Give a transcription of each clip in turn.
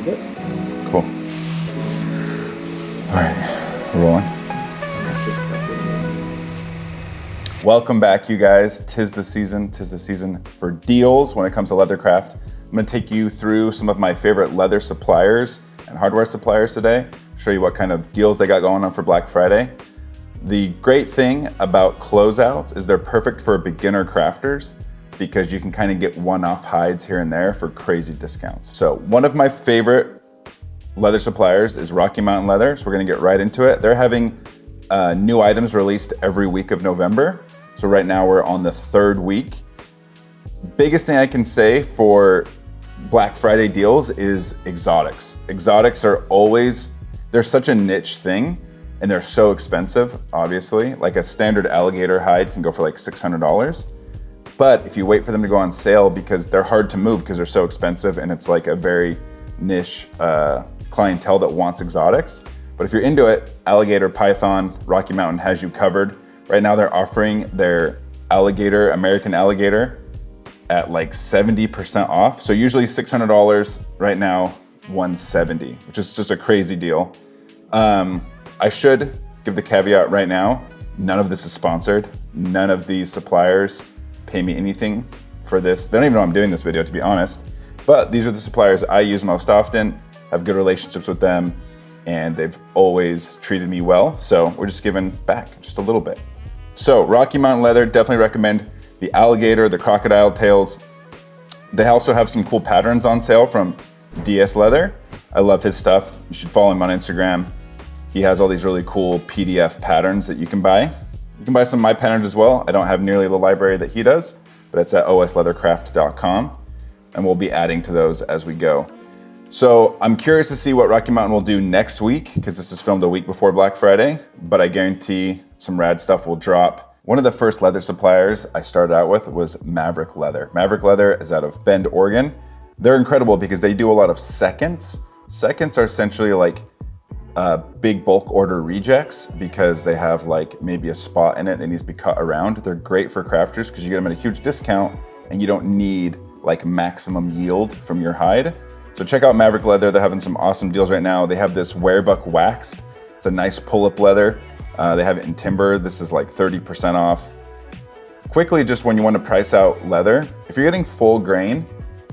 Good. Cool. All right, we're rolling. Welcome back, you guys. Tis the season for deals when it comes to leathercraft. I'm gonna take you through some of my favorite leather suppliers and hardware suppliers today, show you what kind of deals they got going on for Black Friday. The great thing about closeouts is they're perfect for beginner crafters because you can kind of get one-off hides here and there for crazy discounts. So one of my favorite leather suppliers is Rocky Mountain Leather, so we're gonna get right into it. They're having new items released every week of November. So right now we're on the third week. Biggest thing I can say for Black Friday deals is exotics. Exotics are always, they're such a niche thing and they're so expensive, obviously. Like a standard alligator hide can go for like $600. But if you wait for them to go on sale, because they're hard to move because they're so expensive and it's like a very niche clientele that wants exotics. But if you're into it, alligator, python, Rocky Mountain has you covered. Right now they're offering their alligator, American alligator, at like 70% off. So usually $600, right now $170, which is just a crazy deal. I should give the caveat right now, none of this is sponsored. None of these suppliers pay me anything for this. They don't even know I'm doing this video, to be honest. But these are the suppliers I use most often, have good relationships with them, and they've always treated me well. So we're just giving back just a little bit. So Rocky Mountain Leather, definitely recommend the alligator, the crocodile tails. They also have some cool patterns on sale from DS Leather. I love his stuff. You should follow him on Instagram. He has all these really cool PDF patterns that you can buy. You can buy some of my patterns as well. I don't have nearly the library that he does, but it's at osleathercraft.com, and we'll be adding to those as we go. So I'm curious to see what Rocky Mountain will do next week, because this is filmed a week before Black Friday, but I guarantee some rad stuff will drop. One of the first leather suppliers I started out with was Maverick Leather. Maverick Leather is out of Bend, Oregon. They're incredible because they do a lot of seconds. Seconds are essentially like big bulk order rejects because they have like maybe a spot in it that needs to be cut around. They're great for crafters because you get them at a huge discount and you don't need like maximum yield from your hide. So check out Maverick Leather. They're having some awesome deals right now. They have this wearbuck waxed. It's a nice pull-up leather. They have it in timber. This is like 30% off. Quickly, just when you want to price out leather, if you're getting full grain,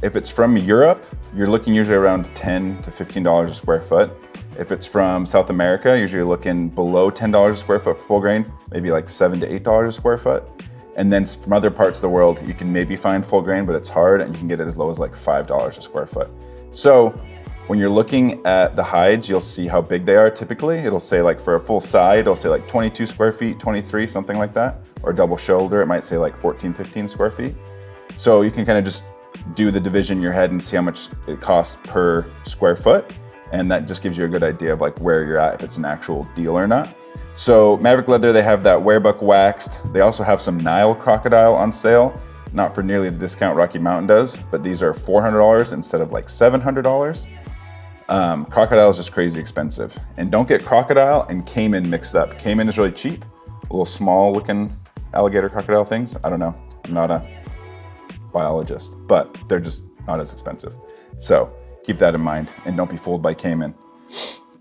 if it's from Europe, you're looking usually around $10 to $15 a square foot. If it's from South America, usually you're looking below $10 a square foot for full grain, maybe like $7 to $8 a square foot. And then from other parts of the world, you can maybe find full grain, but it's hard and you can get it as low as like $5 a square foot. So when you're looking at the hides, you'll see how big they are typically. It'll say like for a full side, it'll say like 22 square feet, 23, something like that. Or double shoulder, it might say like 14, 15 square feet. So you can kind of just do the division in your head and see how much it costs per square foot. And that just gives you a good idea of like where you're at, if it's an actual deal or not. So Maverick Leather, they have that wearbuck waxed. They also have some Nile crocodile on sale. Not for nearly the discount Rocky Mountain does, but these are $400 instead of like $700. Crocodile is just crazy expensive. And don't get crocodile and caiman mixed up. Caiman is really cheap. Little small looking alligator crocodile things. I don't know, I'm not a biologist, but they're just not as expensive. So keep that in mind and don't be fooled by caiman.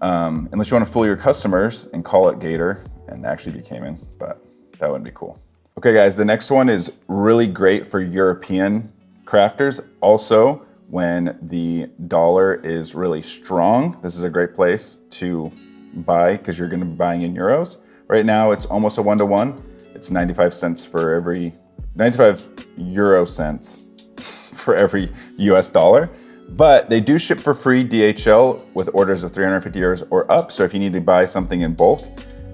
Unless you want to fool your customers and call it gator and actually be caiman, but that would be cool. Okay guys, the next one is really great for European crafters. Also, when the dollar is really strong, this is a great place to buy because you're going to be buying in euros. Right now, it's almost a 1-to-1. It's 95 cents for every, 95 euro cents for every US dollar. But they do ship for free DHL with orders of 350 euros or up. So if you need to buy something in bulk,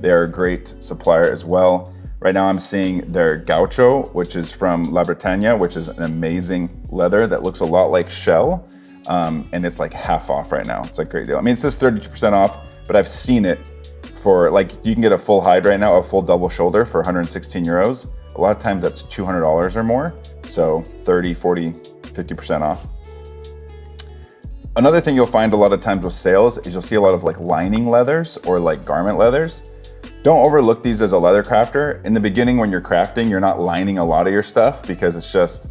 they're a great supplier as well. Right now I'm seeing their Gaucho, which is from La Bretagne, which is an amazing leather that looks a lot like shell. And it's like half off right now. It's a great deal. I mean, it says 32% off, but I've seen it for like, you can get a full hide right now, a full double shoulder for 116 euros. A lot of times that's $200 or more. So 30, 40, 50% off. Another thing you'll find a lot of times with sales is you'll see a lot of like lining leathers or like garment leathers. Don't overlook these as a leather crafter. In the beginning when you're crafting, you're not lining a lot of your stuff because it's just,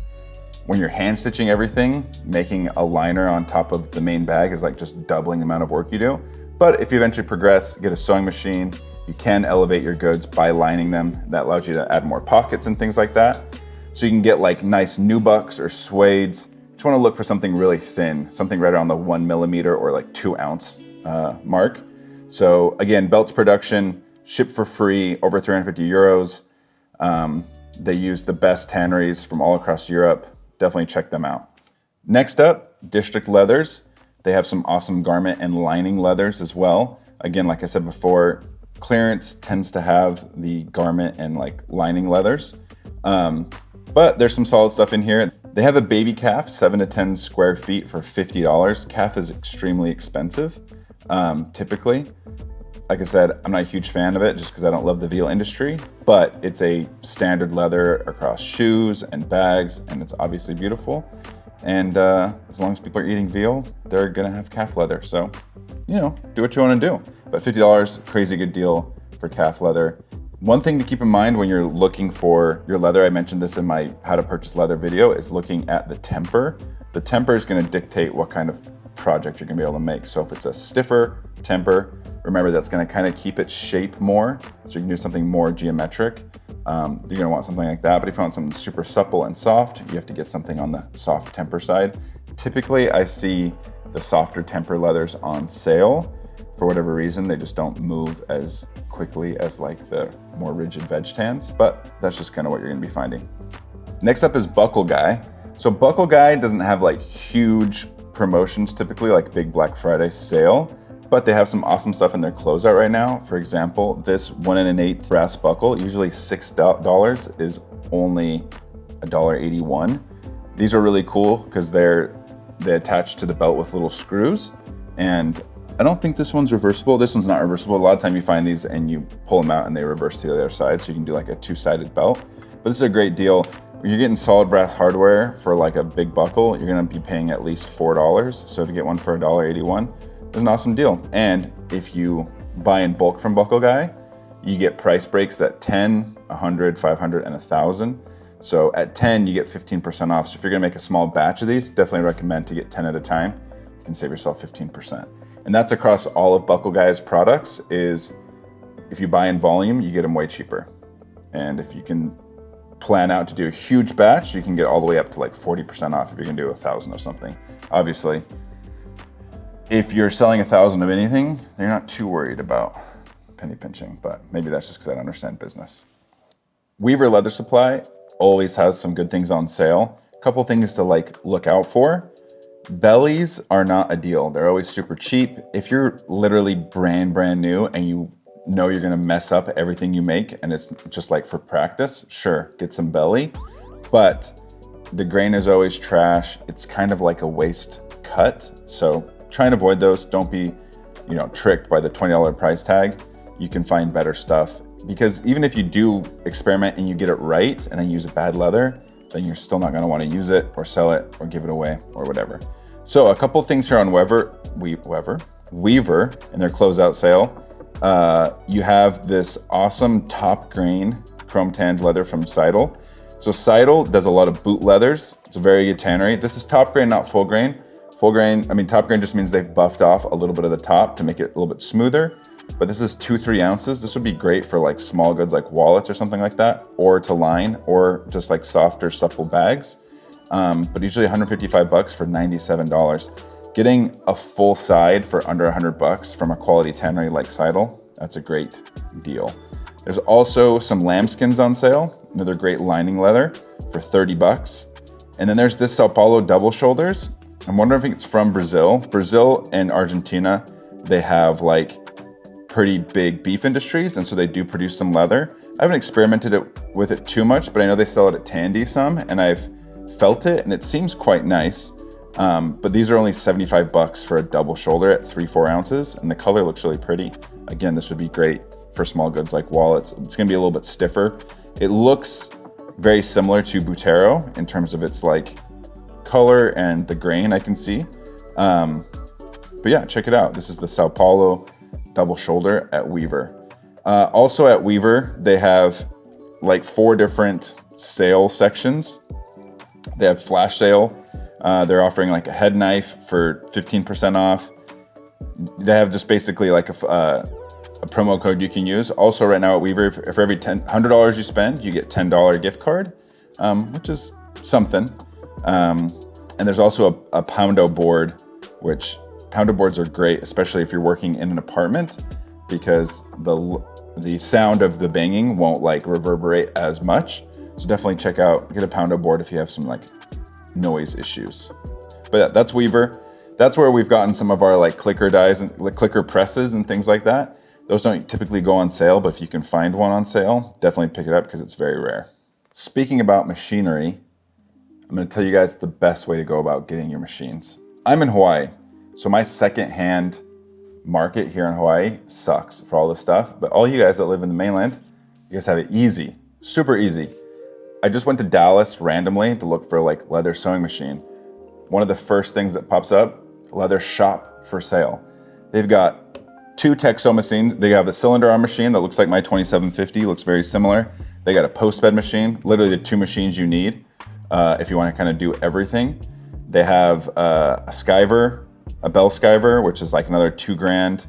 When you're hand stitching everything, making a liner on top of the main bag is like just doubling the amount of work you do. But if you eventually progress, get a sewing machine, you can elevate your goods by lining them. That allows you to add more pockets and things like that. So you can get like nice nubucks or suedes. Just want to look for something really thin, something right around the 1 millimeter or like 2 ounce mark. So again, Belts production, shipped for free, over 350 euros. They use the best tanneries from all across Europe. Definitely check them out. Next up, District Leathers. They have some awesome garment and lining leathers as well. Again, like I said before, clearance tends to have the garment and like lining leathers. But there's some solid stuff in here. They have a baby calf, 7 to 10 square feet for $50. Calf is extremely expensive, typically. Like I said, I'm not a huge fan of it just because I don't love the veal industry, but it's a standard leather across shoes and bags, and it's obviously beautiful. And as long as people are eating veal, they're gonna have calf leather. So, you know, do what you wanna do. But $50, crazy good deal for calf leather. One thing to keep in mind when you're looking for your leather, I mentioned this in my how to purchase leather video, is looking at the temper. The temper is gonna dictate what kind of project you're gonna be able to make. So if it's a stiffer temper, remember that's gonna kind of keep its shape more, so you can do something more geometric. You're gonna want something like that, but if you want something super supple and soft, you have to get something on the soft temper side. Typically, I see the softer temper leathers on sale. For whatever reason, they just don't move as quickly as like the more rigid veg tans, but that's just kind of what you're gonna be finding. Next up is Buckle Guy. So Buckle Guy doesn't have like huge promotions typically, like big Black Friday sale, but they have some awesome stuff in their closeout right now. For example, this 1 1/8 brass buckle, usually $6, is only $1.81. These are really cool because they attach to the belt with little screws, and I don't think this one's reversible. This one's not reversible. A lot of time you find these and you pull them out and they reverse to the other side, so you can do like a 2-sided belt. But this is a great deal. If you're getting solid brass hardware for like a big buckle, you're gonna be paying at least $4. So to get one for $1.81 is an awesome deal. And if you buy in bulk from Buckle Guy, you get price breaks at 10, 100, 500, and 1,000. So at 10, you get 15% off. So if you're gonna make a small batch of these, definitely recommend to get 10 at a time. You can save yourself 15%. And that's across all of Buckle Guy's products. Is if you buy in volume, you get them way cheaper. And if you can plan out to do a huge batch, you can get all the way up to like 40% off if you're gonna do 1,000 of something. Obviously, if you're selling 1,000 of anything, you're not too worried about penny pinching, but maybe that's just because I don't understand business. Weaver Leather Supply always has some good things on sale. A couple things to like look out for. Bellies are not a deal. They're always super cheap. If you're literally brand new and you know you're gonna mess up everything you make and it's just like for practice, sure, get some belly. But the grain is always trash. It's kind of like a waste cut. So try and avoid those. Don't be, tricked by the $20 price tag. You can find better stuff, because even if you do experiment and you get it right and then use a bad leather, then you're still not gonna wanna use it or sell it or give it away or whatever. So a couple things here on Weaver in their closeout sale. You have this awesome top grain chrome tanned leather from Seidel. So Seidel does a lot of boot leathers. It's a very good tannery. This is top grain, not full grain. Top grain just means they've buffed off a little bit of the top to make it a little bit smoother. But this is 2-3 ounces. This would be great for like small goods like wallets or something like that, or to line, or just like softer, supple bags. But usually $155 for $97. Getting a full side for under $100 from a quality tannery like Seidel, that's a great deal. There's also some lambskins on sale, another great lining leather for $30. And then there's this Sao Paulo double shoulders. I'm wondering if it's from Brazil. Brazil and Argentina, they have like pretty big beef industries, and so they do produce some leather. I haven't experimented with it too much, but I know they sell it at Tandy some, and I've felt it, and it seems quite nice. But these are only $75 for a double shoulder at 3-4 ounces, and the color looks really pretty. Again, this would be great for small goods like wallets. It's gonna be a little bit stiffer. It looks very similar to Butero in terms of its like color and the grain I can see. But yeah, check it out. This is the Sao Paulo double shoulder at Weaver. Also at Weaver, they have like 4 different sale sections. They have flash sale. They're offering like a head knife for 15% off. They have just basically like a promo code you can use. Also right now at Weaver, for every $100 you spend, you get $10 gift card, which is something. And there's also a poundo board, which poundo boards are great, especially if you're working in an apartment, because the sound of the banging won't like reverberate as much. So definitely get a poundo board if you have some like noise issues. But yeah, that's Weaver. That's where we've gotten some of our like clicker dies and like clicker presses and things like that. Those don't typically go on sale, but if you can find one on sale, definitely pick it up because it's very rare. Speaking about machinery, I'm going to tell you guys the best way to go about getting your machines. I'm in Hawaii, so my secondhand market here in Hawaii sucks for all this stuff, but all you guys that live in the mainland, you guys have it easy, super easy. I just went to Dallas randomly to look for like leather sewing machine. One of the first things that pops up, leather shop for sale. They've got 2 Texo machines. They have the cylinder arm machine that looks like my 2750, looks very similar. They got a post bed machine, literally the 2 machines you need if you want to kind of do everything. They have a skiver, a bell skiver, which is like another $2,000.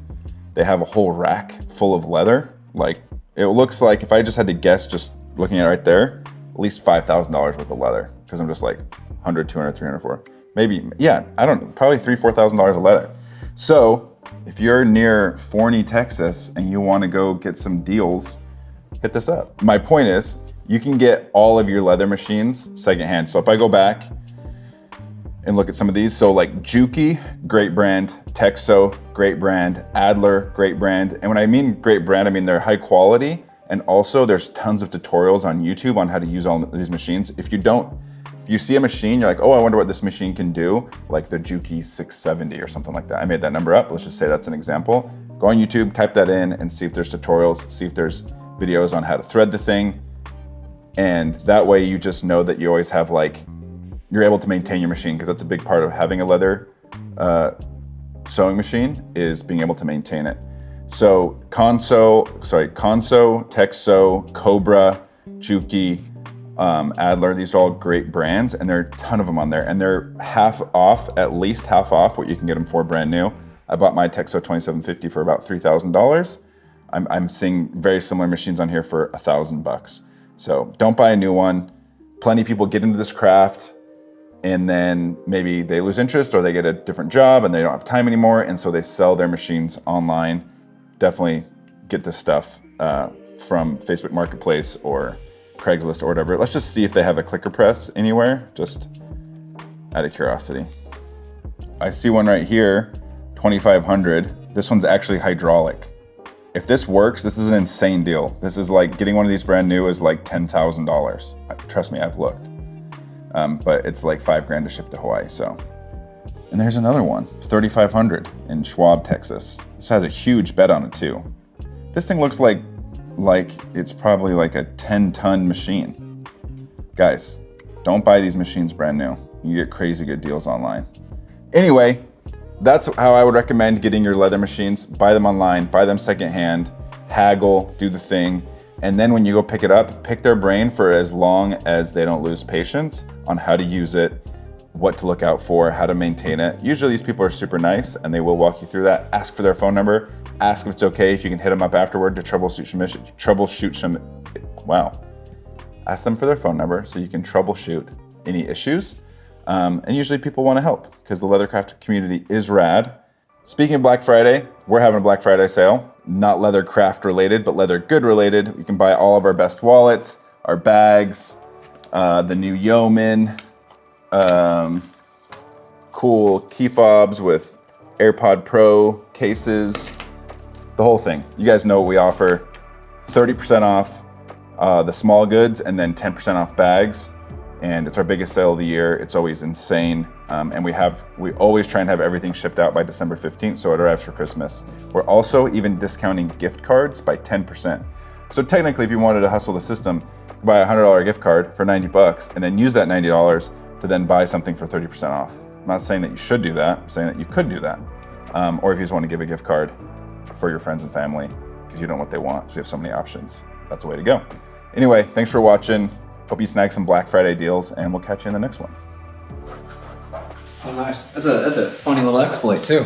They have a whole rack full of leather. Like it looks like, if I just had to guess, just looking at it right there, at least $5,000 worth of leather, because I'm just like 100, 200, 300, 400. Maybe, yeah, I don't know, probably $3,000, $4,000 of leather. So if you're near Forney, Texas, and you want to go get some deals, hit this up. My point is, you can get all of your leather machines secondhand. So if I go back and look at some of these, so like Juki, great brand, Texo, great brand, Adler, great brand. And when I mean great brand, I mean they're high quality. And also there's tons of tutorials on YouTube on how to use all these machines. If you see a machine, you're like, oh, I wonder what this machine can do, like the Juki 670 or something like that. I made that number up. Let's just say that's an example. Go on YouTube, type that in and see if there's tutorials, see if there's videos on how to thread the thing. And that way you just know that you always have like, you're able to maintain your machine, because that's a big part of having a leather sewing machine is being able to maintain it. So Conso, Texo, Cobra, Juki, Adler, these are all great brands, and there are a ton of them on there, and they're half off, at least half off what you can get them for brand new. I bought my Texo 2750 for about $3,000. I'm seeing very similar machines on here for $1,000. So don't buy a new one. Plenty of people get into this craft and then maybe they lose interest or they get a different job and they don't have time anymore, and so they sell their machines online. Definitely get this stuff from Facebook Marketplace or Craigslist or whatever. Let's just see if they have a clicker press anywhere, just out of curiosity. I see one right here, 2,500. This one's actually hydraulic. If this works, this is an insane deal. This is like, getting one of these brand new is like $10,000. Trust me, I've looked. But it's like $5,000 to ship to Hawaii, so. And there's another one, 3,500 in Schwab, Texas. This has a huge bed on it too. This thing looks like it's probably like a 10-ton machine. Guys, don't buy these machines brand new. You get crazy good deals online. Anyway, that's how I would recommend getting your leather machines. Buy them online, buy them secondhand, haggle, do the thing. And then when you go pick it up, pick their brain for as long as they don't lose patience on how to use it, what to look out for, how to maintain it. Usually these people are super nice and they will walk you through that. Ask for their phone number. Ask if it's okay if you can hit them up afterward to troubleshoot some. Wow. Ask them for their phone number so you can troubleshoot any issues. And usually people want to help because the Leathercraft community is rad. Speaking of Black Friday, we're having a Black Friday sale. Not Leathercraft related, but leather good related. You can buy all of our best wallets, our bags, the new Yeoman, cool key fobs with AirPod Pro cases, the whole thing. You guys know what we offer. 30% off the small goods and then 10% off bags. And it's our biggest sale of the year. It's always insane. And we always try and have everything shipped out by December 15th, so it arrives for Christmas. We're also even discounting gift cards by 10%. So technically, if you wanted to hustle the system, buy a $100 gift card for $90 and then use that $90 to then buy something for 30% off. I'm not saying that you should do that. I'm saying that you could do that. Or if you just want to give a gift card for your friends and family because you don't know what they want. So we have so many options. That's the way to go. Anyway, thanks for watching. Hope you snag some Black Friday deals, and we'll catch you in the next one. Oh, nice. That's a funny little exploit too.